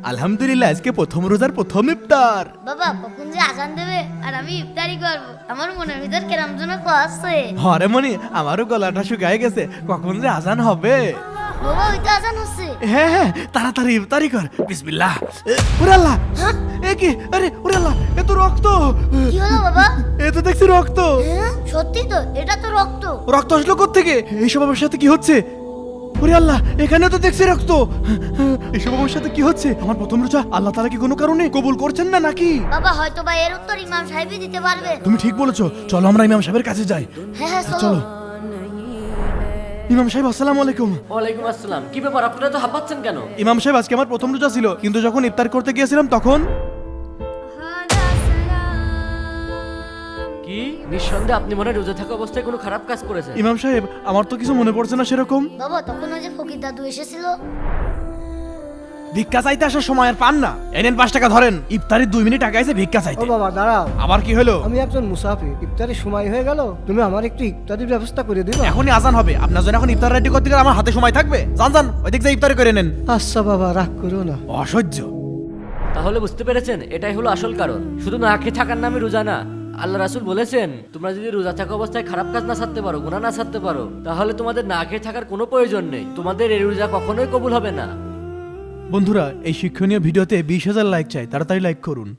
আলহামদুলিল্লাহ আজকে প্রথম রোজার প্রথম ইফতার। বাবা কখন যে আজান দেবে আর আমি ইফতারি করব, আমার মনের ভিতর কেরাম যেন করছে। হরে মনি, আমারও গলাটা শুকায় গেছে, কখন যে আজান হবে। বাবা ওই তো আজান হচ্ছে। হ্যাঁ হ্যাঁ, তাড়াতাড়ি ইফতারি কর। বিসমিল্লাহ। ওরে আল্লাহ, এ কি? আরে ওরে আল্লাহ, এ তো রক্ত। কি হলো বাবা? এ তো দেখছি রক্ত। হ্যাঁ, সত্যি তো, এটা তো রক্ত। রক্ত আসলো কোত্থেকে? এইসব আমার সাথে কি হচ্ছে? ওরে আল্লাহ, এখানে তো দেখছি রক্ত। এইসব আমার সাথে কি হচ্ছে? আমার প্রথম রোজা আল্লাহ তাআলা কি কোনো কারণে কবুল করছেন না নাকি? বাবা হয়তো বা এর উত্তর ইমাম সাহেবই দিতে পারবে। তুমি ঠিক বলেছো, চলো আমরা ইমাম সাহেবের কাছে যাই। হ্যাঁ হ্যাঁ চলো। চলো। ইমাম সাহেব আসসালামু আলাইকুম। ওয়ালাইকুম আসসালাম। কি ব্যাপার, আপনারা তো হাঁপাচ্ছেন কেন? ইমাম সাহেব আজকে আমার প্রথম রোজা ছিল, কিন্তু যখন ইফতার করতে গিয়েছিলাম তখন কি নিঃসন্দেহে আপনি মনে হয় রোজা থাকা অবস্থায় কোনো খারাপ কাজ করেছেন। ইমাম সাহেব আমার তো কিছু মনে পড়ছে না সেরকম। বাবা তখন ওই যে ফকির দাদু এসেছিল। ভিক্ষা চাইতে আসার সময় আর পান না। এনেন 5 টাকা ধরেন, ইফতারির 2 মিনিট আগে এসে ভিক্ষা ও চাইতে। বাবা দাঁড়াও, আবার কি হলো? আমি একজন মুসাফির, ইফতারের সময় হয়ে গেল, তুমি আমার একটু ইফতারির ব্যবস্থা করে দিবা? এখনই আজান হবে, আপনার জন্য এখন ইফতার রেডি করতে গেলে আমার হাতে সময় থাকবে? যান যান, ওই দিক দিয়ে ইফতারি করে নেন। আচ্ছা বাবা, রাগ করো না। অসহ্য। তাহলে বুঝতে পেরেছেন, এটাই হলো আসল কারণ। শুধু না খেয়ে থাকার নামে রোজা না। আল্লাহ রাসূল বলেছেন, তোমরা যদি রোজা থাকা অবস্থায় খারাপ কাজ না ছাড়তে পারো, গুনাহ না ছাড়তে পারো, তাহলে তোমাদের না খেয়ে থাকার কোনো প্রয়োজন নেই। তোমাদের এই রোজা কখনোই কবুল হবে না। বন্ধুরা, এই শিক্ষণীয় ভিডিওতে 20,000 লাইক চাই, তাড়াতাড়ি লাইক করুন।